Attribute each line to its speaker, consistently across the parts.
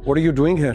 Speaker 1: what are you doing here?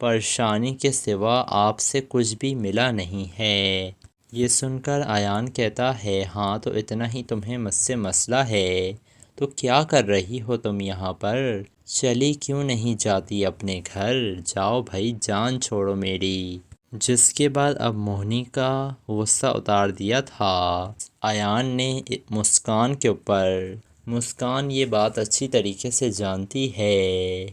Speaker 2: پریشانی کے سوا آپ سے کچھ بھی ملا نہیں ہے۔ یہ سن کر ایان کہتا ہے ہاں تو اتنا ہی تمہیں مجھ سے مسئلہ ہے، تو کیا کر رہی ہو تم یہاں پر؟ چلی کیوں نہیں جاتی اپنے گھر؟ جاؤ بھائی جان چھوڑو میری۔ جس کے بعد اب موہنی کا غصہ اتار دیا تھا ایان نے مسکان کے اوپر۔ مسکان یہ بات اچھی طریقے سے جانتی ہے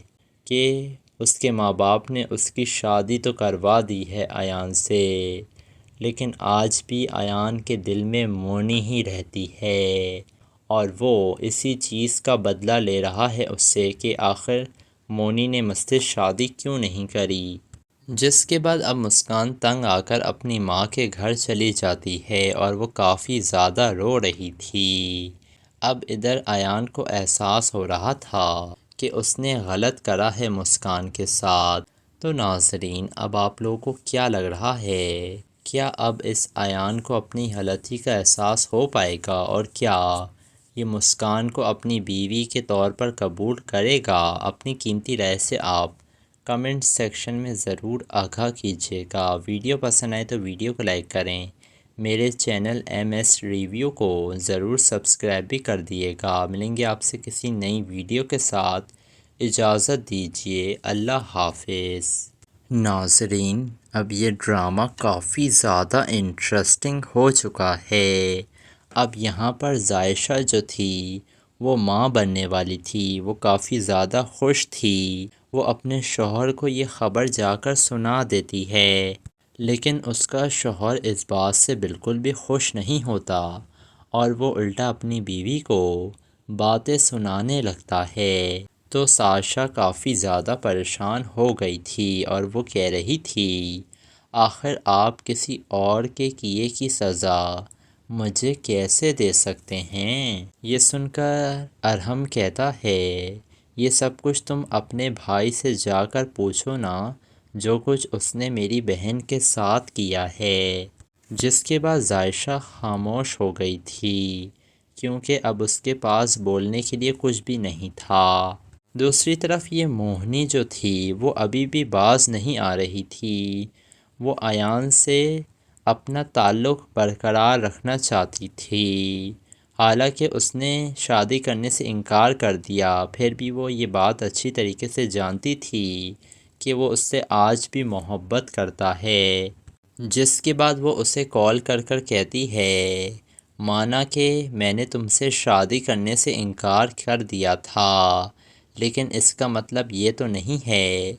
Speaker 2: کہ اس کے ماں باپ نے اس کی شادی تو کروا دی ہے ایان سے، لیکن آج بھی ایان کے دل میں موہنی ہی رہتی ہے اور وہ اسی چیز کا بدلہ لے رہا ہے اس سے کہ آخر موہنی نے مجھ سے شادی کیوں نہیں کری۔ جس کے بعد اب مسکان تنگ آ کر اپنی ماں کے گھر چلی جاتی ہے اور وہ کافی زیادہ رو رہی تھی۔ اب ادھر ایان کو احساس ہو رہا تھا کہ اس نے غلط کرا ہے مسکان کے ساتھ۔ تو ناظرین اب آپ لوگوں کو کیا لگ رہا ہے؟ کیا اب اس ایان کو اپنی غلطی کا احساس ہو پائے گا اور کیا یہ مسکان کو اپنی بیوی کے طور پر قبول کرے گا؟ اپنی قیمتی رائے سے آپ کمنٹ سیکشن میں ضرور آگاہ کیجیے گا۔ ویڈیو پسند آئے تو ویڈیو کو لائک کریں، میرے چینل ایم ایس ریویو کو ضرور سبسکرائب بھی کر دیے گا۔ ملیں گے آپ سے کسی نئی ویڈیو کے ساتھ، اجازت دیجیے، اللہ حافظ۔ ناظرین اب یہ ڈرامہ کافی زیادہ انٹرسٹنگ ہو چکا ہے۔ اب یہاں پر زائشہ جو تھی وہ ماں بننے والی تھی، وہ کافی زیادہ خوش تھی۔ وہ اپنے شوہر کو یہ خبر جا کر سنا دیتی ہے، لیکن اس کا شوہر اس بات سے بالکل بھی خوش نہیں ہوتا اور وہ الٹا اپنی بیوی کو باتیں سنانے لگتا ہے۔ تو ساشا کافی زیادہ پریشان ہو گئی تھی اور وہ کہہ رہی تھی آخر آپ کسی اور کے کیے کی سزا مجھے کیسے دے سکتے ہیں؟ یہ سن کر ارحم کہتا ہے یہ سب کچھ تم اپنے بھائی سے جا کر پوچھو نا، جو کچھ اس نے میری بہن کے ساتھ کیا ہے۔ جس کے بعد زائشہ خاموش ہو گئی تھی کیونکہ اب اس کے پاس بولنے کے لیے کچھ بھی نہیں تھا۔ دوسری طرف یہ موہنی جو تھی وہ ابھی بھی باز نہیں آ رہی تھی۔ وہ ایان سے اپنا تعلق برقرار رکھنا چاہتی تھی، حالانکہ اس نے شادی کرنے سے انکار کر دیا، پھر بھی وہ یہ بات اچھی طریقے سے جانتی تھی کہ وہ اس سے آج بھی محبت کرتا ہے۔ جس کے بعد وہ اسے کال کر کر کہتی ہے مانا کہ میں نے تم سے شادی کرنے سے انکار کر دیا تھا، لیکن اس کا مطلب یہ تو نہیں ہے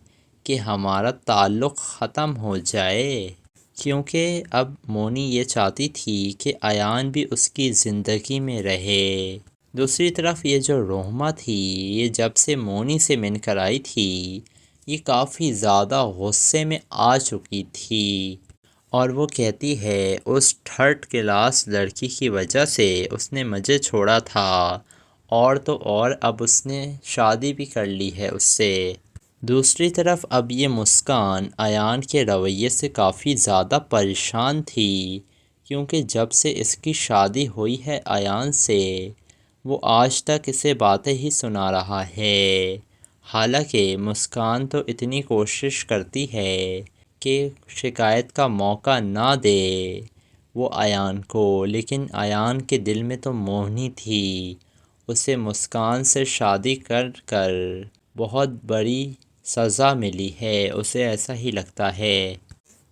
Speaker 2: کہ ہمارا تعلق ختم ہو جائے، کیونکہ اب مونی یہ چاہتی تھی کہ ایان بھی اس کی زندگی میں رہے۔ دوسری طرف یہ جو روہما تھی یہ جب سے مونی سے مل کر آئی تھی یہ کافی زیادہ غصے میں آ چکی تھی اور وہ کہتی ہے اس تھرڈ کلاس لڑکی کی وجہ سے اس نے مجھے چھوڑا تھا، اور تو اور اب اس نے شادی بھی کر لی ہے اس سے۔ دوسری طرف اب یہ مسکان ایان کے رویے سے کافی زیادہ پریشان تھی، کیونکہ جب سے اس کی شادی ہوئی ہے ایان سے وہ آج تک اسے باتیں ہی سنا رہا ہے۔ حالانکہ مسکان تو اتنی کوشش کرتی ہے کہ شکایت کا موقع نہ دے وہ ایان کو، لیکن ایان کے دل میں تو موہنی تھی۔ اسے مسکان سے شادی کر کر بہت بڑی سزا ملی ہے، اسے ایسا ہی لگتا ہے۔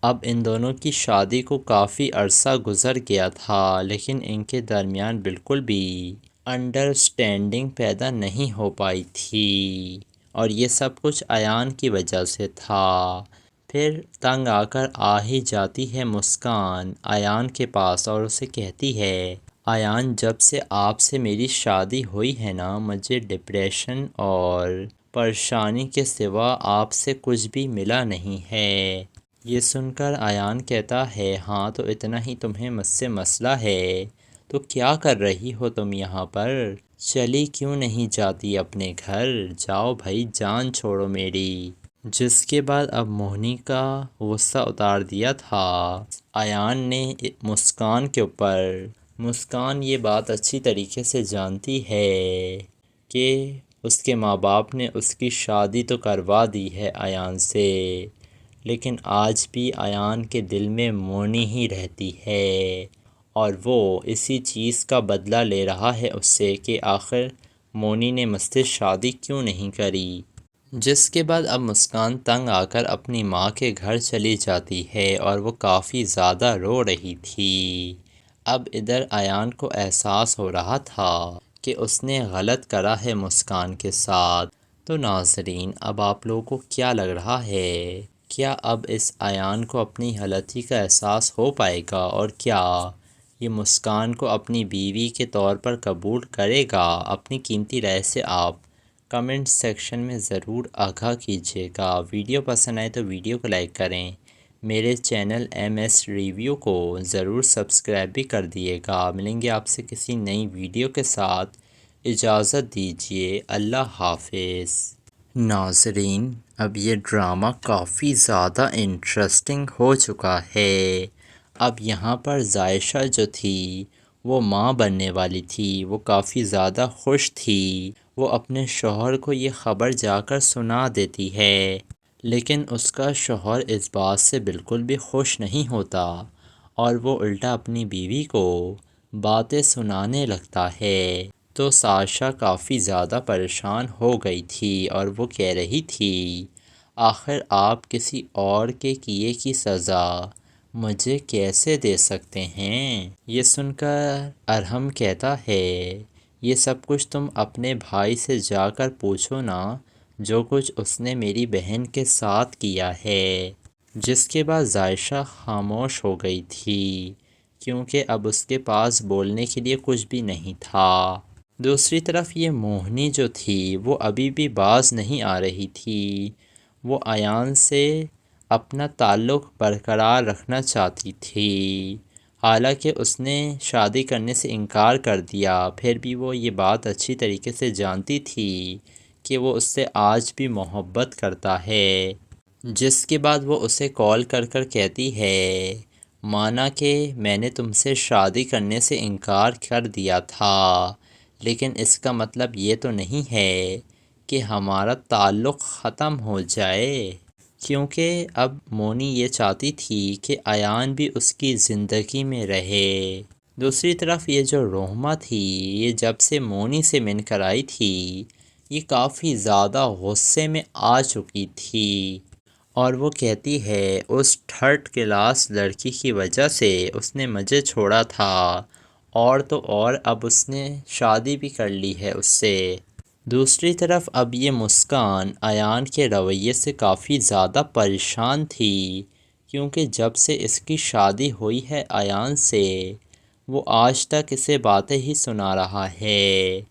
Speaker 2: اب ان دونوں کی شادی کو کافی عرصہ گزر گیا تھا، لیکن ان کے درمیان بالکل بھی انڈرسٹینڈنگ پیدا نہیں ہو پائی تھی اور یہ سب کچھ ایان کی وجہ سے تھا۔ پھر تنگ آ کر آ ہی جاتی ہے مسکان ایان کے پاس اور اسے کہتی ہے ایان جب سے آپ سے میری شادی ہوئی ہے نا مجھے ڈپریشن اور پریشانی کے سوا آپ سے کچھ بھی ملا نہیں ہے۔ یہ سن کر ایان کہتا ہے ہاں تو اتنا ہی تمہیں مجھ سے مسئلہ ہے، تو کیا کر رہی ہو تم یہاں پر؟ چلی کیوں نہیں جاتی اپنے گھر؟ جاؤ بھائی جان چھوڑو میری۔ جس کے بعد اب موہنی کا غصہ اتار دیا تھا ایان نے مسکان کے اوپر۔ مسکان یہ بات اچھی طریقے سے جانتی ہے کہ اس کے ماں باپ نے اس کی شادی تو کروا دی ہے ایان سے، لیکن آج بھی ایان کے دل میں مونی ہی رہتی ہے اور وہ اسی چیز کا بدلہ لے رہا ہے اس سے کہ آخر مونی نے مجھ سے شادی کیوں نہیں کری۔ جس کے بعد اب مسکان تنگ آ کر اپنی ماں کے گھر چلی جاتی ہے اور وہ کافی زیادہ رو رہی تھی۔ اب ادھر ایان کو احساس ہو رہا تھا کہ اس نے غلط کرا ہے مسکان کے ساتھ۔ تو ناظرین، اب آپ لوگوں کو کیا لگ رہا ہے؟ کیا اب اس ایان کو اپنی غلطی کا احساس ہو پائے گا اور کیا یہ مسکان کو اپنی بیوی کے طور پر قبول کرے گا؟ اپنی قیمتی رائے سے آپ کمنٹ سیکشن میں ضرور آگاہ کیجیے گا۔ ویڈیو پسند آئے تو ویڈیو کو لائک کریں، میرے چینل ایم ایس ریویو کو ضرور سبسکرائب بھی کر دیے گا۔ ملیں گے آپ سے کسی نئی ویڈیو کے ساتھ، اجازت دیجیے، اللہ حافظ۔ ناظرین، اب یہ ڈرامہ کافی زیادہ انٹرسٹنگ ہو چکا ہے۔ اب یہاں پر زائشہ جو تھی وہ ماں بننے والی تھی، وہ کافی زیادہ خوش تھی۔ وہ اپنے شوہر کو یہ خبر جا کر سنا دیتی ہے، لیکن اس کا شوہر اس بات سے بالکل بھی خوش نہیں ہوتا اور وہ الٹا اپنی بیوی کو باتیں سنانے لگتا ہے۔ تو ساشا کافی زیادہ پریشان ہو گئی تھی اور وہ کہہ رہی تھی، آخر آپ کسی اور کے کیے کی سزا مجھے کیسے دے سکتے ہیں؟ یہ سن کر ارحم کہتا ہے، یہ سب کچھ تم اپنے بھائی سے جا کر پوچھو نا، جو کچھ اس نے میری بہن کے ساتھ کیا ہے۔ جس کے بعد زائشہ خاموش ہو گئی تھی، کیونکہ اب اس کے پاس بولنے کے لیے کچھ بھی نہیں تھا۔ دوسری طرف یہ موہنی جو تھی وہ ابھی بھی باز نہیں آ رہی تھی۔ وہ ایان سے اپنا تعلق برقرار رکھنا چاہتی تھی، حالانکہ اس نے شادی کرنے سے انکار کر دیا، پھر بھی وہ یہ بات اچھی طریقے سے جانتی تھی کہ وہ اس سے آج بھی محبت کرتا ہے۔ جس کے بعد وہ اسے کال کر کر کہتی ہے، مانا کہ میں نے تم سے شادی کرنے سے انکار کر دیا تھا، لیکن اس کا مطلب یہ تو نہیں ہے کہ ہمارا تعلق ختم ہو جائے، کیونکہ اب مونی یہ چاہتی تھی کہ ایان بھی اس کی زندگی میں رہے۔ دوسری طرف یہ جو روہما تھی، یہ جب سے مونی سے مل کر آئی تھی، یہ کافی زیادہ غصے میں آ چکی تھی اور وہ کہتی ہے اس تھرڈ کلاس لڑکی کی وجہ سے اس نے مجھے چھوڑا تھا، اور تو اور اب اس نے شادی بھی کر لی ہے اس سے۔ دوسری طرف اب یہ مسکان ایان کے رویے سے کافی زیادہ پریشان تھی، کیونکہ جب سے اس کی شادی ہوئی ہے ایان سے، وہ آج تک اسے باتیں ہی سنا رہا ہے۔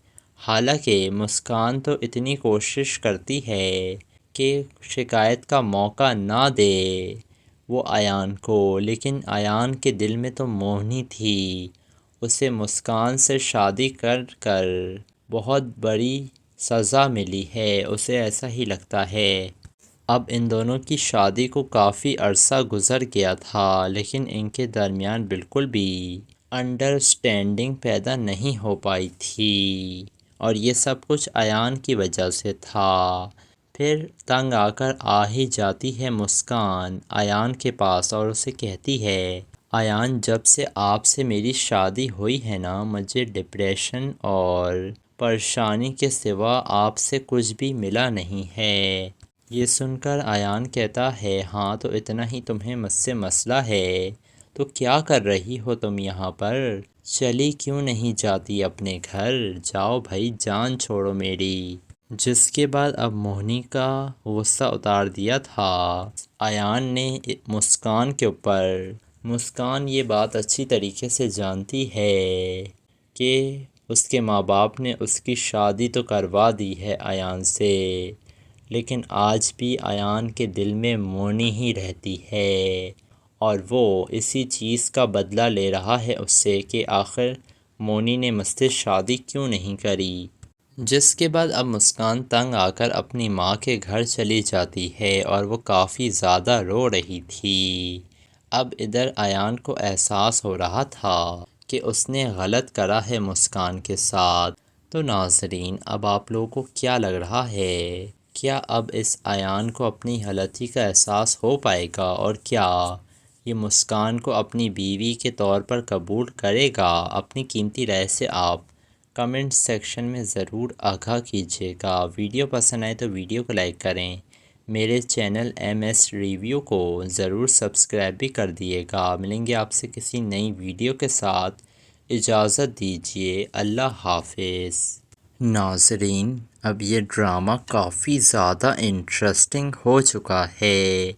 Speaker 2: حالانکہ مسکان تو اتنی کوشش کرتی ہے کہ شکایت کا موقع نہ دے وہ ایان کو، لیکن ایان کے دل میں تو موہنی تھی۔ اسے مسکان سے شادی کر کر بہت بڑی سزا ملی ہے، اسے ایسا ہی لگتا ہے۔ اب ان دونوں کی شادی کو کافی عرصہ گزر گیا تھا، لیکن ان کے درمیان بالکل بھی انڈرسٹینڈنگ پیدا نہیں ہو پائی تھی، اور یہ سب کچھ ایان کی وجہ سے تھا۔ پھر تنگ آ کر آ ہی جاتی ہے مسکان ایان کے پاس اور اسے کہتی ہے، ایان جب سے آپ سے میری شادی ہوئی ہے نا، مجھے ڈپریشن اور پریشانی کے سوا آپ سے کچھ بھی ملا نہیں ہے۔ یہ سن کر ایان کہتا ہے، ہاں تو اتنا ہی تمہیں مجھ سے مسئلہ ہے تو کیا کر رہی ہو تم یہاں پر؟ چلی کیوں نہیں جاتی اپنے گھر؟ جاؤ بھائی، جان چھوڑو میری۔ جس کے بعد اب موہنی کا غصہ اتار دیا تھا ایان نے مسکان کے اوپر۔ مسکان یہ بات اچھی طریقے سے جانتی ہے کہ اس کے ماں باپ نے اس کی شادی تو کروا دی ہے ایان سے، لیکن آج بھی ایان کے دل میں مونی ہی رہتی ہے اور وہ اسی چیز کا بدلہ لے رہا ہے اس سے کہ آخر مونی نے مجھ سے شادی کیوں نہیں کری۔ جس کے بعد اب مسکان تنگ آ کر اپنی ماں کے گھر چلی جاتی ہے اور وہ کافی زیادہ رو رہی تھی۔ اب ادھر ایان کو احساس ہو رہا تھا کہ اس نے غلط کرا ہے مسکان کے ساتھ۔ تو ناظرین، اب آپ لوگوں کو کیا لگ رہا ہے؟ کیا اب اس ایان کو اپنی غلطی کا احساس ہو پائے گا اور کیا یہ مسکان کو اپنی بیوی کے طور پر قبول کرے گا؟ اپنی قیمتی رائے سے آپ کمنٹ سیکشن میں ضرور آگاہ کیجیے گا۔ ویڈیو پسند آئے تو ویڈیو کو لائک کریں، میرے چینل ایم ایس ریویو کو ضرور سبسکرائب بھی کر دیے گا۔ ملیں گے آپ سے کسی نئی ویڈیو کے ساتھ، اجازت دیجیے، اللہ حافظ۔ ناظرین، اب یہ ڈرامہ کافی زیادہ انٹرسٹنگ ہو چکا ہے۔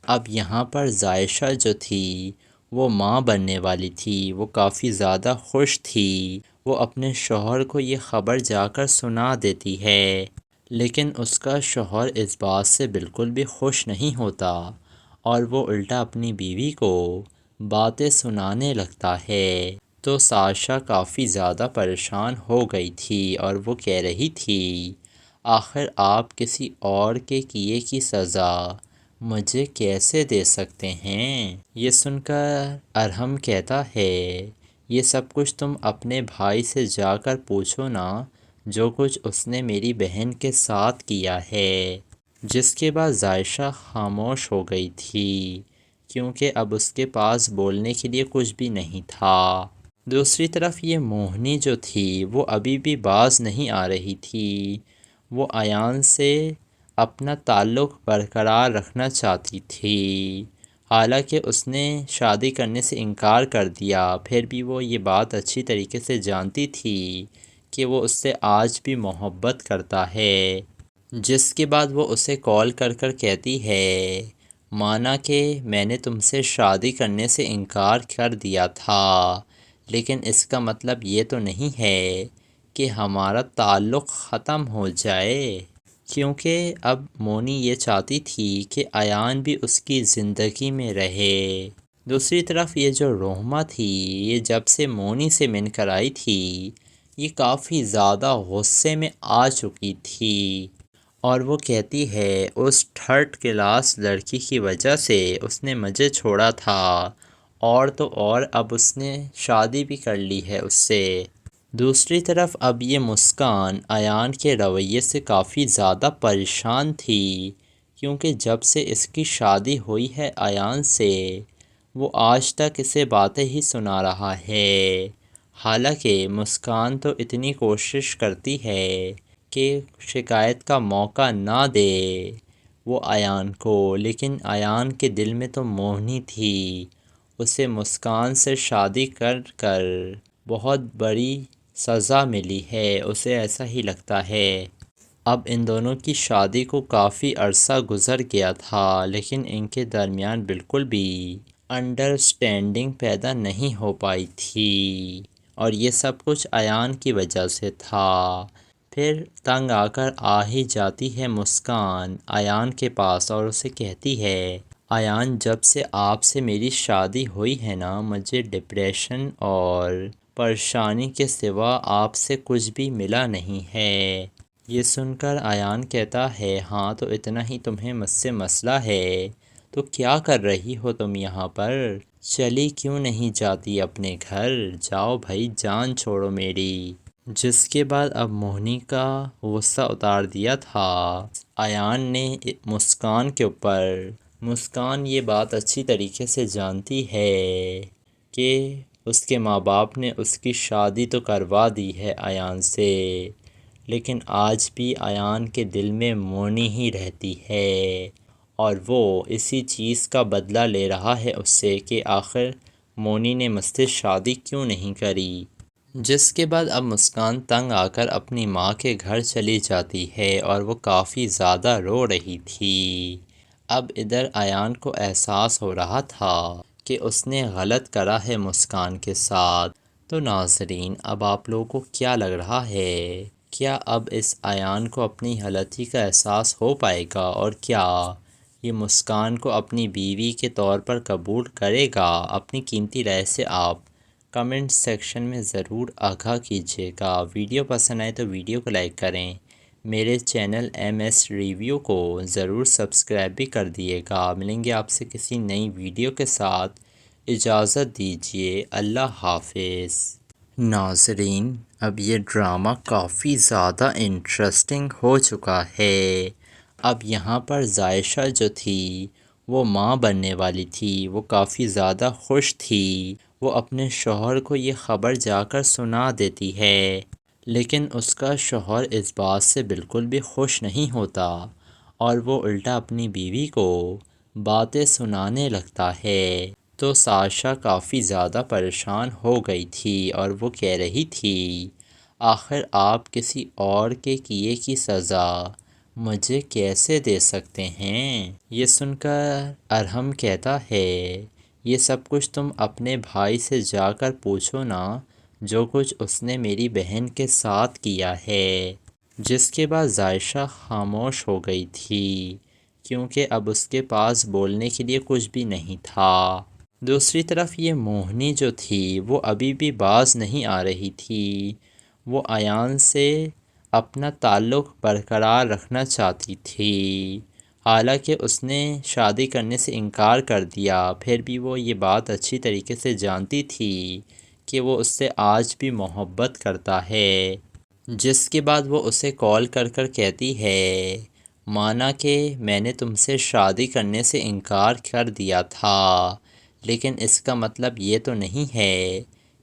Speaker 2: اب یہاں پر زائشہ جو تھی وہ ماں بننے والی تھی، وہ کافی زیادہ خوش تھی۔ وہ اپنے شوہر کو یہ خبر جا کر سنا دیتی ہے، لیکن اس کا شوہر اس بات سے بالکل بھی خوش نہیں ہوتا اور وہ الٹا اپنی بیوی کو باتیں سنانے لگتا ہے۔ تو ساشا کافی زیادہ پریشان ہو گئی تھی اور وہ کہہ رہی تھی، آخر آپ کسی اور کے کیے کی سزا مجھے کیسے دے سکتے ہیں؟ یہ سن کر ارحم کہتا ہے، یہ سب کچھ تم اپنے بھائی سے جا کر پوچھو نا، جو کچھ اس نے میری بہن کے ساتھ کیا ہے۔ جس کے بعد زائشہ خاموش ہو گئی تھی، کیونکہ اب اس کے پاس بولنے کے لیے کچھ بھی نہیں تھا۔ دوسری طرف یہ موہنی جو تھی وہ ابھی بھی باز نہیں آ رہی تھی۔ وہ ایان سے اپنا تعلق برقرار رکھنا چاہتی تھی، حالانکہ اس نے شادی کرنے سے انکار کر دیا، پھر بھی وہ یہ بات اچھی طریقے سے جانتی تھی کہ وہ اس سے آج بھی محبت کرتا ہے۔ جس کے بعد وہ اسے کال کر کر کہتی ہے، مانا کہ میں نے تم سے شادی کرنے سے انکار کر دیا تھا، لیکن اس کا مطلب یہ تو نہیں ہے کہ ہمارا تعلق ختم ہو جائے، کیونکہ اب مونی یہ چاہتی تھی کہ ایان بھی اس کی زندگی میں رہے۔ دوسری طرف یہ جو روہما تھی، یہ جب سے مونی سے مل کر آئی تھی، یہ کافی زیادہ غصے میں آ چکی تھی اور وہ کہتی ہے، اس تھرڈ کلاس لڑکی کی وجہ سے اس نے مجھے چھوڑا تھا، اور تو اور اب اس نے شادی بھی کر لی ہے اس سے۔ دوسری طرف اب یہ مسکان ایان کے رویے سے کافی زیادہ پریشان تھی، کیونکہ جب سے اس کی شادی ہوئی ہے ایان سے، وہ آج تک اسے باتیں ہی سنا رہا ہے۔ حالانکہ مسکان تو اتنی کوشش کرتی ہے کہ شکایت کا موقع نہ دے وہ ایان کو، لیکن ایان کے دل میں تو موہنی تھی۔ اسے مسکان سے شادی کر کر بہت بڑی سزا ملی ہے، اسے ایسا ہی لگتا ہے۔ اب ان دونوں کی شادی کو کافی عرصہ گزر گیا تھا، لیکن ان کے درمیان بالکل بھی انڈرسٹینڈنگ پیدا نہیں ہو پائی تھی، اور یہ سب کچھ ایان کی وجہ سے تھا۔ پھر تنگ آ کر آ ہی جاتی ہے مسکان ایان کے پاس اور اسے کہتی ہے، ایان جب سے آپ سے میری شادی ہوئی ہے نا، مجھے ڈپریشن اور پریشانی کے سوا آپ سے کچھ بھی ملا نہیں ہے۔ یہ سن کر ایان کہتا ہے، ہاں تو اتنا ہی تمہیں مجھ سے مسئلہ ہے تو کیا کر رہی ہو تم یہاں پر؟ چلی کیوں نہیں جاتی اپنے گھر؟ جاؤ بھائی، جان چھوڑو میری۔ جس کے بعد اب موہنی کا غصہ اتار دیا تھا ایان نے مسکان کے اوپر۔ مسکان یہ بات اچھی طریقے سے جانتی ہے کہ اس کے ماں باپ نے اس کی شادی تو کروا دی ہے ایان سے، لیکن آج بھی ایان کے دل میں مونی ہی رہتی ہے، اور وہ اسی چیز کا بدلہ لے رہا ہے اس سے کہ آخر مونی نے مجھ سے شادی کیوں نہیں کری۔ جس کے بعد اب مسکان تنگ آ کر اپنی ماں کے گھر چلی جاتی ہے اور وہ کافی زیادہ رو رہی تھی۔ اب ادھر ایان کو احساس ہو رہا تھا کہ اس نے غلط کرا ہے مسکان کے ساتھ۔ تو ناظرین، اب آپ لوگوں کو کیا لگ رہا ہے؟ کیا اب اس ایان کو اپنی غلطی کا احساس ہو پائے گا اور کیا یہ مسکان کو اپنی بیوی کے طور پر قبول کرے گا؟ اپنی قیمتی رائے سے آپ کمنٹ سیکشن میں ضرور آگاہ کیجیے گا۔ ویڈیو پسند آئے تو ویڈیو کو لائک کریں، میرے چینل ایم ایس ریویو کو ضرور سبسکرائب بھی کر دیے گا۔ ملیں گے آپ سے کسی نئی ویڈیو کے ساتھ، اجازت دیجیے، اللہ حافظ۔ ناظرین، اب یہ ڈرامہ کافی زیادہ انٹرسٹنگ ہو چکا ہے۔ اب یہاں پر زائشہ جو تھی وہ ماں بننے والی تھی، وہ کافی زیادہ خوش تھی، وہ اپنے شوہر کو یہ خبر جا کر سنا دیتی ہے، لیکن اس کا شوہر اس بات سے بالکل بھی خوش نہیں ہوتا اور وہ الٹا اپنی بیوی کو باتیں سنانے لگتا ہے۔ تو ساشا کافی زیادہ پریشان ہو گئی تھی اور وہ کہہ رہی تھی آخر آپ کسی اور کے کیے کی سزا مجھے کیسے دے سکتے ہیں؟ یہ سن کر ارحم کہتا ہے یہ سب کچھ تم اپنے بھائی سے جا کر پوچھو نا، جو کچھ اس نے میری بہن کے ساتھ کیا ہے۔ جس کے بعد زائشہ خاموش ہو گئی تھی کیونکہ اب اس کے پاس بولنے کے لیے کچھ بھی نہیں تھا۔ دوسری طرف یہ موہنی جو تھی وہ ابھی بھی باز نہیں آ رہی تھی، وہ ایان سے اپنا تعلق برقرار رکھنا چاہتی تھی، حالانکہ اس نے شادی کرنے سے انکار کر دیا، پھر بھی وہ یہ بات اچھی طریقے سے جانتی تھی کہ وہ اس سے آج بھی محبت کرتا ہے۔ جس کے بعد وہ اسے کال کر کر کہتی ہے مانا کہ میں نے تم سے شادی کرنے سے انکار کر دیا تھا، لیکن اس کا مطلب یہ تو نہیں ہے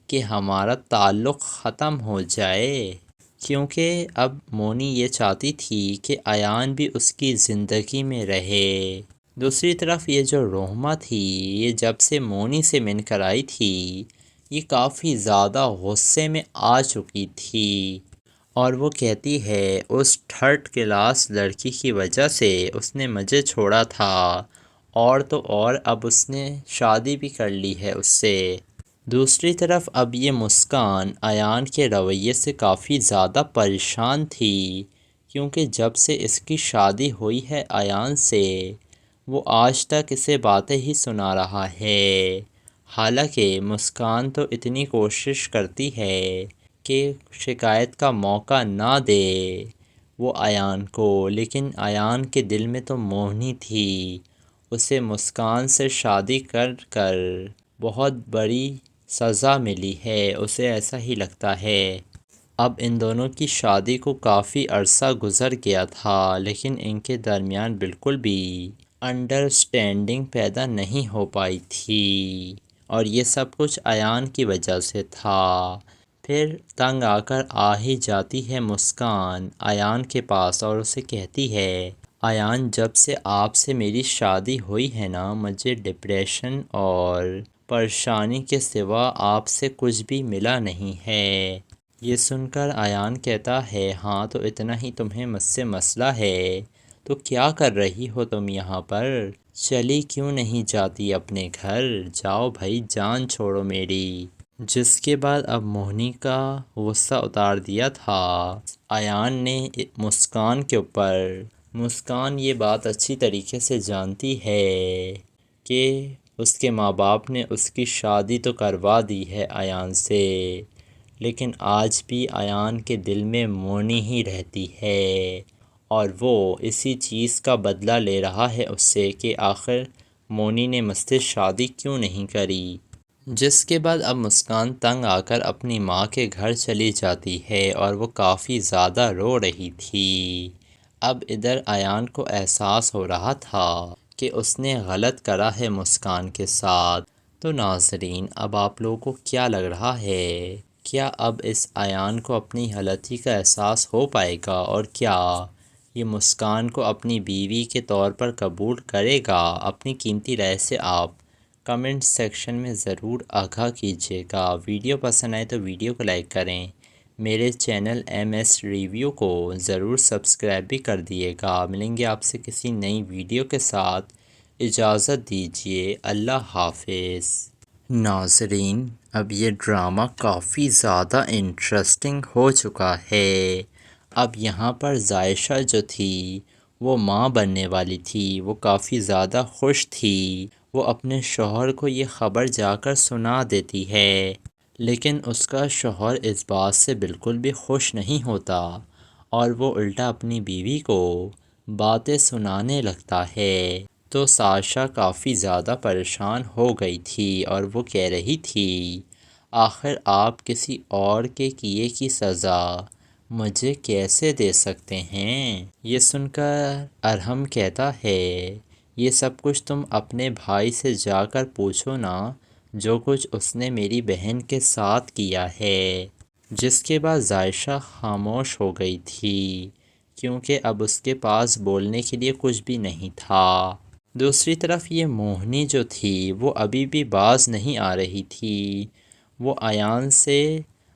Speaker 2: کہ ہمارا تعلق ختم ہو جائے، کیونکہ اب مونی یہ چاہتی تھی کہ ایان بھی اس کی زندگی میں رہے۔ دوسری طرف یہ جو روہمہ تھی یہ جب سے مونی سے مل کر آئی تھی یہ کافی زیادہ غصے میں آ چکی تھی اور وہ کہتی ہے اس تھرڈ کلاس لڑکی کی وجہ سے اس نے مجھے چھوڑا تھا، اور تو اور اب اس نے شادی بھی کر لی ہے اس سے۔ دوسری طرف اب یہ مسکان ایان کے رویے سے کافی زیادہ پریشان تھی، کیونکہ جب سے اس کی شادی ہوئی ہے ایان سے وہ آج تک اسے باتیں ہی سنا رہا ہے، حالانکہ مسکان تو اتنی کوشش کرتی ہے کہ شکایت کا موقع نہ دے وہ ایان کو، لیکن ایان کے دل میں تو موہنی تھی، اسے مسکان سے شادی کر کر بہت بڑی سزا ملی ہے، اسے ایسا ہی لگتا ہے۔ اب ان دونوں کی شادی کو کافی عرصہ گزر گیا تھا لیکن ان کے درمیان بالکل بھی انڈرسٹینڈنگ پیدا نہیں ہو پائی تھی، اور یہ سب کچھ ایان کی وجہ سے تھا۔ پھر تنگ آ کر آ ہی جاتی ہے مسکان ایان کے پاس اور اسے کہتی ہے ایان جب سے آپ سے میری شادی ہوئی ہے نا مجھے ڈپریشن اور پریشانی کے سوا آپ سے کچھ بھی ملا نہیں ہے۔ یہ سن کر ایان کہتا ہے ہاں تو اتنا ہی تمہیں مجھ سے مسئلہ ہے تو کیا کر رہی ہو تم یہاں پر؟ چلی کیوں نہیں جاتی اپنے گھر؟ جاؤ بھائی جان چھوڑو میری۔ جس کے بعد اب موہنی کا غصہ اتار دیا تھا ایان نے مسکان کے اوپر۔ مسکان یہ بات اچھی طریقے سے جانتی ہے کہ اس کے ماں باپ نے اس کی شادی تو کروا دی ہے ایان سے، لیکن آج بھی ایان کے دل میں مونی ہی رہتی ہے اور وہ اسی چیز کا بدلہ لے رہا ہے اس سے کہ آخر مونی نے مجھ سے شادی کیوں نہیں کری۔ جس کے بعد اب مسکان تنگ آ کر اپنی ماں کے گھر چلی جاتی ہے اور وہ کافی زیادہ رو رہی تھی۔ اب ادھر ایان کو احساس ہو رہا تھا کہ اس نے غلط کرا ہے مسکان کے ساتھ۔ تو ناظرین اب آپ لوگوں کو کیا لگ رہا ہے؟ کیا اب اس ایان کو اپنی غلطی کا احساس ہو پائے گا اور کیا یہ مسکان کو اپنی بیوی کے طور پر قبول کرے گا؟ اپنی قیمتی رائے سے آپ کمنٹ سیکشن میں ضرور آگاہ کیجیے گا۔ ویڈیو پسند آئے تو ویڈیو کو لائک کریں، میرے چینل ایم ایس ریویو کو ضرور سبسکرائب بھی کر دیے گا۔ ملیں گے آپ سے کسی نئی ویڈیو کے ساتھ، اجازت دیجیے، اللہ حافظ۔ ناظرین اب یہ ڈرامہ کافی زیادہ انٹرسٹنگ ہو چکا ہے۔ اب یہاں پر زائشہ جو تھی وہ ماں بننے والی تھی، وہ کافی زیادہ خوش تھی، وہ اپنے شوہر کو یہ خبر جا کر سنا دیتی ہے، لیکن اس کا شوہر اس بات سے بالکل بھی خوش نہیں ہوتا اور وہ الٹا اپنی بیوی کو باتیں سنانے لگتا ہے۔ تو ساشا کافی زیادہ پریشان ہو گئی تھی اور وہ کہہ رہی تھی آخر آپ کسی اور کے کیے کی سزا مجھے کیسے دے سکتے ہیں؟ یہ سن کر ارحم کہتا ہے یہ سب کچھ تم اپنے بھائی سے جا کر پوچھو نا، جو کچھ اس نے میری بہن کے ساتھ کیا ہے۔ جس کے بعد عائشہ خاموش ہو گئی تھی کیونکہ اب اس کے پاس بولنے کے لیے کچھ بھی نہیں تھا۔ دوسری طرف یہ موہنی جو تھی وہ ابھی بھی باز نہیں آ رہی تھی۔ وہ ایان سے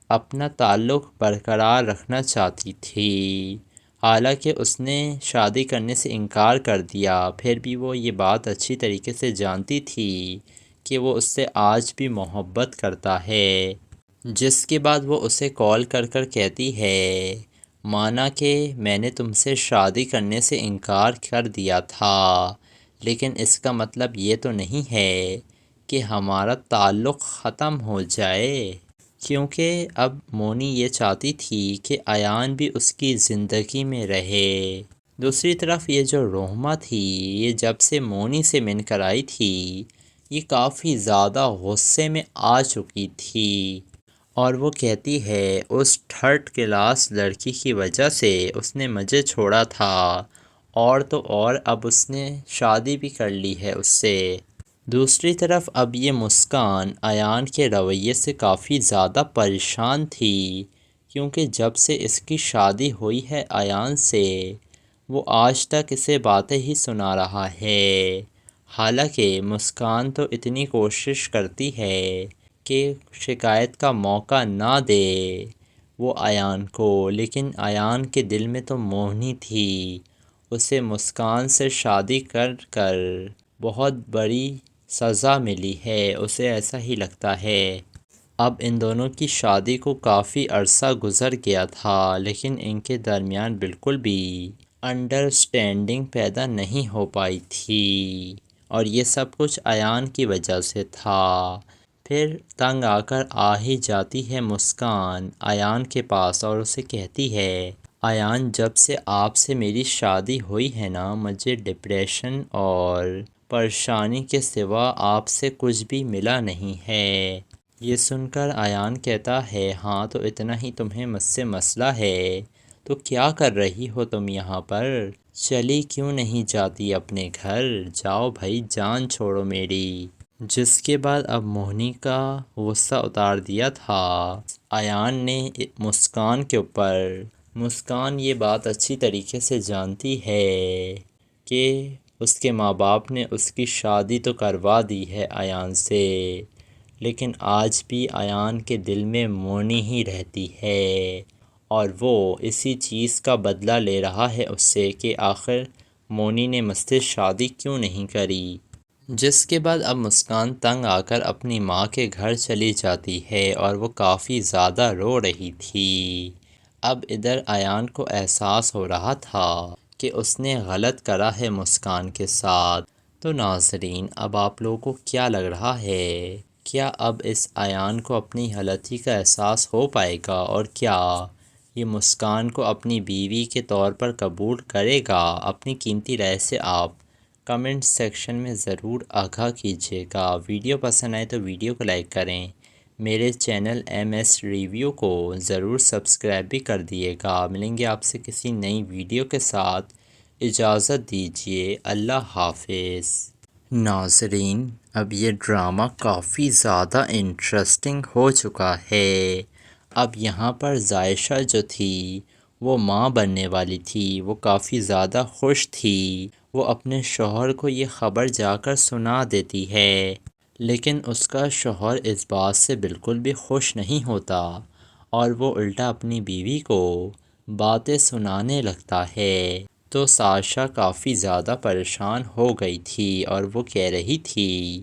Speaker 2: اپنا تعلق برقرار رکھنا چاہتی تھی، حالانکہ اس نے شادی کرنے سے انکار کر دیا، پھر بھی وہ یہ بات اچھی طریقے سے جانتی تھی کہ وہ اس سے آج بھی محبت کرتا ہے۔ جس کے بعد وہ اسے کال کر کر کہتی ہے مانا کہ میں نے تم سے شادی کرنے سے انکار کر دیا تھا، لیکن اس کا مطلب یہ تو نہیں ہے کہ ہمارا تعلق ختم ہو جائے، کیونکہ اب مونی یہ چاہتی تھی کہ ایان بھی اس کی زندگی میں رہے۔ دوسری طرف یہ جو روہمہ تھی، یہ جب سے مونی سے مل کر آئی تھی یہ کافی زیادہ غصے میں آ چکی تھی، اور وہ کہتی ہے اس تھرڈ کلاس لڑکی کی وجہ سے اس نے مجھے چھوڑا تھا، اور تو اور اب اس نے شادی بھی کر لی ہے اس سے۔ دوسری طرف اب یہ مسکان ایان کے رویے سے کافی زیادہ پریشان تھی، کیونکہ جب سے اس کی شادی ہوئی ہے ایان سے وہ آج تک اسے باتیں ہی سنا رہا ہے۔ حالانکہ مسکان تو اتنی کوشش کرتی ہے کہ شکایت کا موقع نہ دے وہ ایان کو، لیکن ایان کے دل میں تو موہنی تھی، اسے مسکان سے شادی کر کر بہت بڑی سزا ملی ہے، اسے ایسا ہی لگتا ہے۔ اب ان دونوں کی شادی کو کافی عرصہ گزر گیا تھا، لیکن ان کے درمیان بالکل بھی انڈرسٹینڈنگ پیدا نہیں ہو پائی تھی، اور یہ سب کچھ ایان کی وجہ سے تھا۔ پھر تنگ آ کر آ ہی جاتی ہے مسکان ایان کے پاس اور اسے کہتی ہے ایان جب سے آپ سے میری شادی ہوئی ہے نا، مجھے ڈپریشن اور پریشانی کے سوا آپ سے کچھ بھی ملا نہیں ہے۔ یہ سن کر ایان کہتا ہے ہاں تو اتنا ہی تمہیں مجھ سے مسئلہ ہے تو کیا کر رہی ہو تم یہاں پر؟ چلی کیوں نہیں جاتی اپنے گھر؟ جاؤ بھائی، جان چھوڑو میری۔ جس کے بعد اب موہنی کا غصہ اتار دیا تھا ایان نے مسکان کے اوپر۔ مسکان یہ بات اچھی طریقے سے جانتی ہے کہ اس کے ماں باپ نے اس کی شادی تو کروا دی ہے ایان سے، لیکن آج بھی ایان کے دل میں مونی ہی رہتی ہے، اور وہ اسی چیز کا بدلہ لے رہا ہے اس سے کہ آخر مونی نے مجھ سے شادی کیوں نہیں کری۔ جس کے بعد اب مسکان تنگ آ کر اپنی ماں کے گھر چلی جاتی ہے، اور وہ کافی زیادہ رو رہی تھی۔ اب ادھر ایان کو احساس ہو رہا تھا کہ اس نے غلط کرا ہے مسکان کے ساتھ۔ تو ناظرین، اب آپ لوگوں کو کیا لگ رہا ہے؟ کیا اب اس ایان کو اپنی غلطی کا احساس ہو پائے گا، اور کیا یہ مسکان کو اپنی بیوی کے طور پر قبول کرے گا؟ اپنی قیمتی رائے سے آپ کمنٹ سیکشن میں ضرور آگاہ کیجیے گا۔ ویڈیو پسند آئے تو ویڈیو کو لائک کریں، میرے چینل ایم ایس ریویو کو ضرور سبسکرائب بھی کر دیے گا۔ ملیں گے آپ سے کسی نئی ویڈیو کے ساتھ، اجازت دیجیے، اللہ حافظ۔ ناظرین، اب یہ ڈرامہ کافی زیادہ انٹرسٹنگ ہو چکا ہے۔ اب یہاں پر عائشہ جو تھی وہ ماں بننے والی تھی، وہ کافی زیادہ خوش تھی، وہ اپنے شوہر کو یہ خبر جا کر سنا دیتی ہے، لیکن اس کا شوہر اس بات سے بالکل بھی خوش نہیں ہوتا، اور وہ الٹا اپنی بیوی کو باتیں سنانے لگتا ہے۔ تو عائشہ کافی زیادہ پریشان ہو گئی تھی، اور وہ کہہ رہی تھی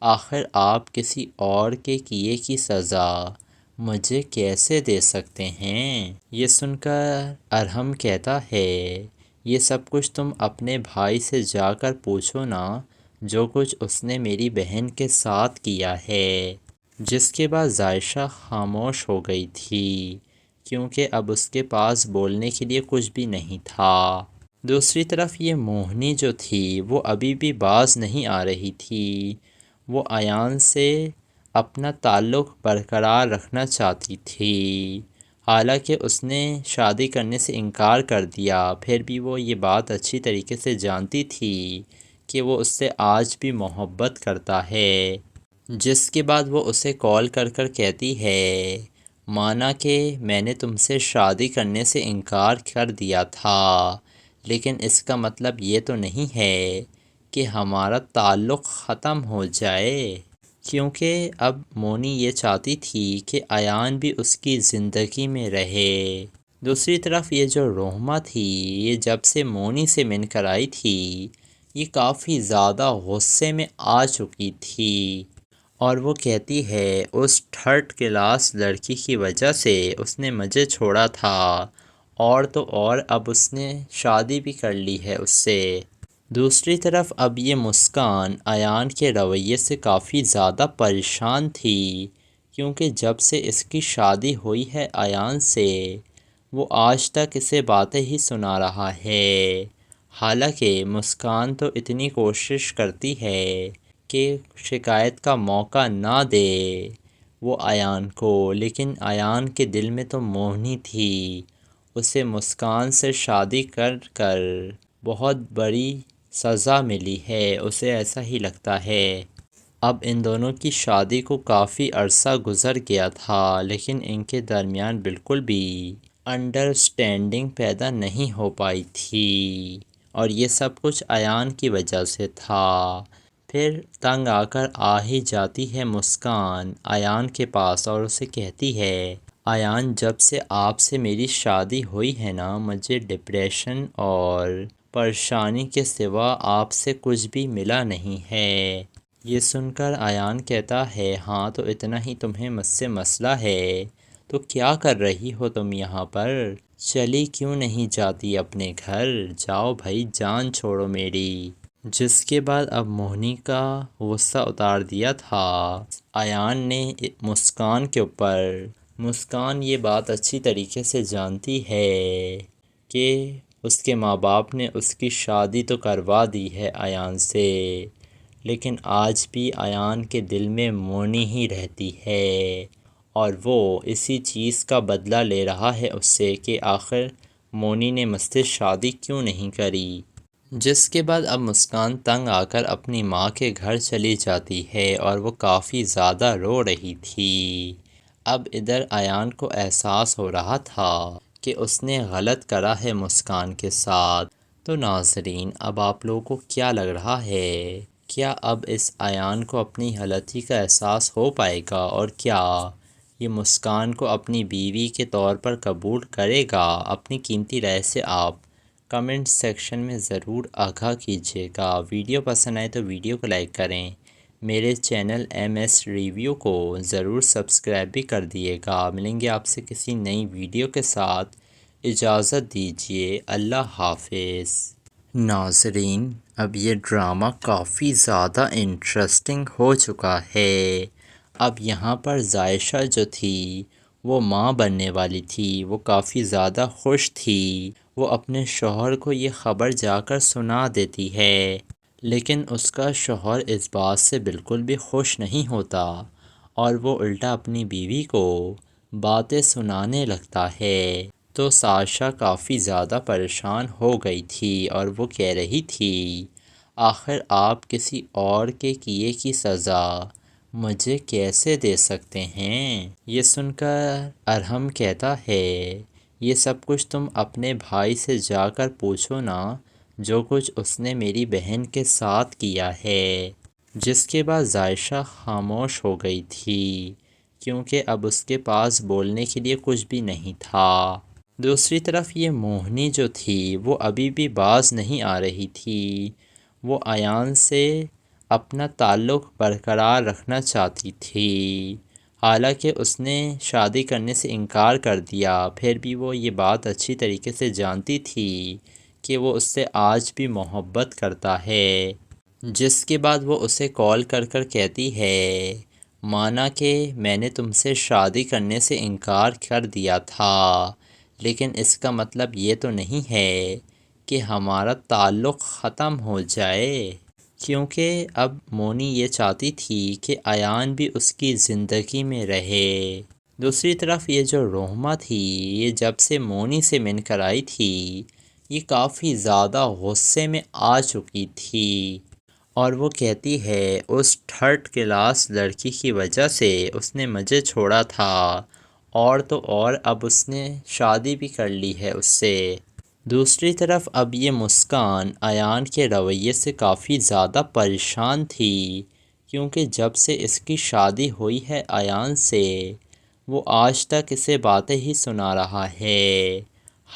Speaker 2: آخر آپ کسی اور کے کیے کی سزا مجھے کیسے دے سکتے ہیں؟ یہ سن کر ارحم کہتا ہے یہ سب کچھ تم اپنے بھائی سے جا کر پوچھو نا، جو کچھ اس نے میری بہن کے ساتھ کیا ہے۔ جس کے بعد عائشہ خاموش ہو گئی تھی، کیونکہ اب اس کے پاس بولنے کے لیے کچھ بھی نہیں تھا۔ دوسری طرف یہ موہنی جو تھی وہ ابھی بھی باز نہیں آ رہی تھی، وہ ایان سے اپنا تعلق برقرار رکھنا چاہتی تھی، حالانکہ اس نے شادی کرنے سے انکار کر دیا، پھر بھی وہ یہ بات اچھی طریقے سے جانتی تھی کہ وہ اس سے آج بھی محبت کرتا ہے، جس کے بعد وہ اسے کال کر کر کہتی ہے، مانا کہ میں نے تم سے شادی کرنے سے انکار کر دیا تھا، لیکن اس کا مطلب یہ تو نہیں ہے کہ ہمارا تعلق ختم ہو جائے، کیونکہ اب مونی یہ چاہتی تھی کہ ایان بھی اس کی زندگی میں رہے۔ دوسری طرف یہ جو روہما تھی، یہ جب سے مونی سے مل کر آئی تھی، یہ کافی زیادہ غصے میں آ چکی تھی، اور وہ کہتی ہے اس تھرڈ کلاس لڑکی کی وجہ سے اس نے مجھے چھوڑا تھا، اور تو اور اب اس نے شادی بھی کر لی ہے اس سے۔ دوسری طرف اب یہ مسکان ایان کے رویے سے کافی زیادہ پریشان تھی، کیونکہ جب سے اس کی شادی ہوئی ہے ایان سے، وہ آج تک اسے باتیں ہی سنا رہا ہے۔ حالانکہ مسکان تو اتنی کوشش کرتی ہے کہ شکایت کا موقع نہ دے وہ ایان کو، لیکن ایان کے دل میں تو موہنی تھی، اسے مسکان سے شادی کر کر بہت بڑی سزا ملی ہے، اسے ایسا ہی لگتا ہے۔ اب ان دونوں کی شادی کو کافی عرصہ گزر گیا تھا، لیکن ان کے درمیان بالکل بھی انڈرسٹینڈنگ پیدا نہیں ہو پائی تھی، اور یہ سب کچھ ایان کی وجہ سے تھا۔ پھر تنگ آ کر آ ہی جاتی ہے مسکان ایان کے پاس اور اسے کہتی ہے، ایان جب سے آپ سے میری شادی ہوئی ہے نا، مجھے ڈپریشن اور پریشانی کے سوا آپ سے کچھ بھی ملا نہیں ہے۔ یہ سن کر ایان کہتا ہے، ہاں تو اتنا ہی تمہیں مجھ سے مسئلہ ہے تو کیا کر رہی ہو تم یہاں پر؟ چلی کیوں نہیں جاتی اپنے گھر؟ جاؤ بھائی، جان چھوڑو میری۔ جس کے بعد اب موہنی کا غصہ اتار دیا تھا ایان نے مسکان کے اوپر۔ مسکان یہ بات اچھی طریقے سے جانتی ہے کہ اس کے ماں باپ نے اس کی شادی تو کروا دی ہے ایان سے، لیکن آج بھی ایان کے دل میں مونی ہی رہتی ہے، اور وہ اسی چیز کا بدلہ لے رہا ہے اس سے کہ آخر مونی نے مجھ سے شادی کیوں نہیں کری۔ جس کے بعد اب مسکان تنگ آ کر اپنی ماں کے گھر چلی جاتی ہے، اور وہ کافی زیادہ رو رہی تھی۔ اب ادھر ایان کو احساس ہو رہا تھا کہ اس نے غلط کرا ہے مسکان کے ساتھ۔ تو ناظرین، اب آپ لوگوں کو کیا لگ رہا ہے؟ کیا اب اس ایان کو اپنی غلطی کا احساس ہو پائے گا، اور کیا یہ مسکان کو اپنی بیوی کے طور پر قبول کرے گا؟ اپنی قیمتی رائے سے آپ کمنٹ سیکشن میں ضرور آگاہ کیجیے گا۔ ویڈیو پسند آئے تو ویڈیو کو لائک کریں، میرے چینل ایم ایس ریویو کو ضرور سبسکرائب بھی کر دیے گا۔ ملیں گے آپ سے کسی نئی ویڈیو کے ساتھ، اجازت دیجیے، اللہ حافظ۔ ناظرین، اب یہ ڈرامہ کافی زیادہ انٹرسٹنگ ہو چکا ہے۔ اب یہاں پر زائشہ جو تھی وہ ماں بننے والی تھی، وہ کافی زیادہ خوش تھی، وہ اپنے شوہر کو یہ خبر جا کر سنا دیتی ہے، لیکن اس کا شوہر اس بات سے بالکل بھی خوش نہیں ہوتا، اور وہ الٹا اپنی بیوی کو باتیں سنانے لگتا ہے۔ تو ساشا کافی زیادہ پریشان ہو گئی تھی، اور وہ کہہ رہی تھی، آخر آپ کسی اور کے کیے کی سزا مجھے کیسے دے سکتے ہیں؟ یہ سن کر ارحم کہتا ہے، یہ سب کچھ تم اپنے بھائی سے جا کر پوچھو نا، جو کچھ اس نے میری بہن کے ساتھ کیا ہے۔ جس کے بعد زائشہ خاموش ہو گئی تھی، کیونکہ اب اس کے پاس بولنے کے لیے کچھ بھی نہیں تھا۔ دوسری طرف یہ موہنی جو تھی وہ ابھی بھی باز نہیں آ رہی تھی، وہ ایان سے اپنا تعلق برقرار رکھنا چاہتی تھی، حالانکہ اس نے شادی کرنے سے انکار کر دیا، پھر بھی وہ یہ بات اچھی طریقے سے جانتی تھی کہ وہ اس سے آج بھی محبت کرتا ہے۔ جس کے بعد وہ اسے کال کر کر کہتی ہے، مانا کہ میں نے تم سے شادی کرنے سے انکار کر دیا تھا، لیکن اس کا مطلب یہ تو نہیں ہے کہ ہمارا تعلق ختم ہو جائے، کیونکہ اب مونی یہ چاہتی تھی کہ ایان بھی اس کی زندگی میں رہے۔ دوسری طرف یہ جو روہما تھی یہ جب سے مونی سے مل کر آئی تھی یہ کافی زیادہ غصے میں آ چکی تھی اور وہ کہتی ہے اس تھرڈ کلاس لڑکی کی وجہ سے اس نے مجھے چھوڑا تھا اور تو اور اب اس نے شادی بھی کر لی ہے اس سے۔ دوسری طرف اب یہ مسکان ایان کے رویے سے کافی زیادہ پریشان تھی کیونکہ جب سے اس کی شادی ہوئی ہے ایان سے وہ آج تک اسے باتیں ہی سنا رہا ہے۔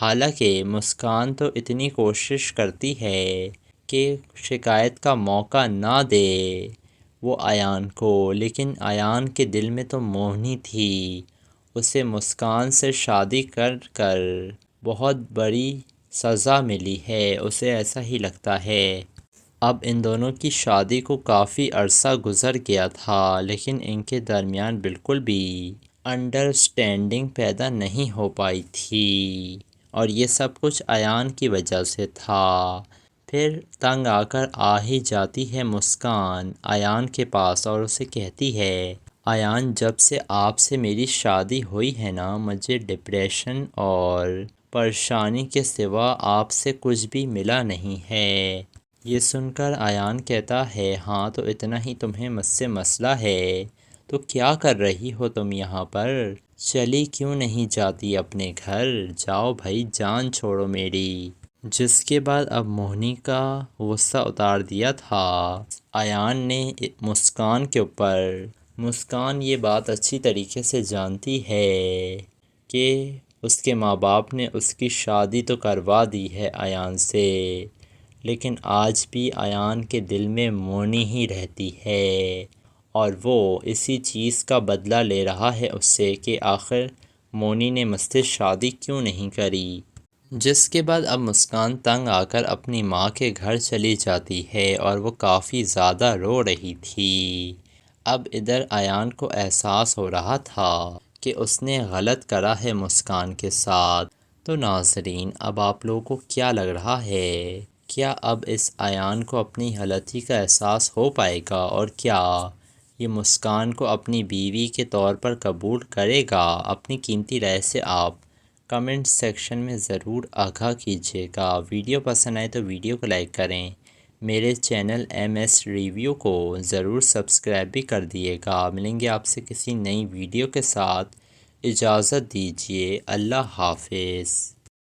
Speaker 2: حالانکہ مسکان تو اتنی کوشش کرتی ہے کہ شکایت کا موقع نہ دے وہ ایان کو، لیکن ایان کے دل میں تو مونی تھی۔ اسے مسکان سے شادی کر کر بہت بڑی سزا ملی ہے، اسے ایسا ہی لگتا ہے۔ اب ان دونوں کی شادی کو کافی عرصہ گزر گیا تھا لیکن ان کے درمیان بالکل بھی انڈرسٹینڈنگ پیدا نہیں ہو پائی تھی اور یہ سب کچھ ایان کی وجہ سے تھا۔ پھر تنگ آ کر آ ہی جاتی ہے مسکان ایان کے پاس اور اسے کہتی ہے ایان جب سے آپ سے میری شادی ہوئی ہے نا مجھے ڈپریشن اور پریشانی کے سوا آپ سے کچھ بھی ملا نہیں ہے۔ یہ سن کر ایان کہتا ہے ہاں تو اتنا ہی تمہیں مجھ سے مسئلہ ہے تو کیا کر رہی ہو تم یہاں پر، چلی کیوں نہیں جاتی اپنے گھر، جاؤ بھائی جان چھوڑو میری۔ جس کے بعد اب مونی کا غصہ اتار دیا تھا ایان نے مسکان کے اوپر۔ مسکان یہ بات اچھی طریقے سے جانتی ہے کہ اس کے ماں باپ نے اس کی شادی تو کروا دی ہے ایان سے لیکن آج بھی ایان کے دل میں مونی ہی رہتی ہے اور وہ اسی چیز کا بدلہ لے رہا ہے اس سے کہ آخر مونی نے مجھ سے شادی کیوں نہیں کری۔ جس کے بعد اب مسکان تنگ آ کر اپنی ماں کے گھر چلی جاتی ہے اور وہ کافی زیادہ رو رہی تھی۔ اب ادھر ایان کو احساس ہو رہا تھا کہ اس نے غلط کرا ہے مسکان کے ساتھ۔ تو ناظرین اب آپ لوگوں کو کیا لگ رہا ہے، کیا اب اس ایان کو اپنی غلطی کا احساس ہو پائے گا اور کیا یہ مسکان کو اپنی بیوی کے طور پر قبول کرے گا؟ اپنی قیمتی رائے سے آپ کمنٹ سیکشن میں ضرور آگاہ کیجیے گا۔ ویڈیو پسند آئے تو ویڈیو کو لائک کریں، میرے چینل ایم ایس ریویو کو ضرور سبسکرائب بھی کر دیے گا۔ ملیں گے آپ سے کسی نئی ویڈیو کے ساتھ، اجازت دیجیے، اللہ حافظ۔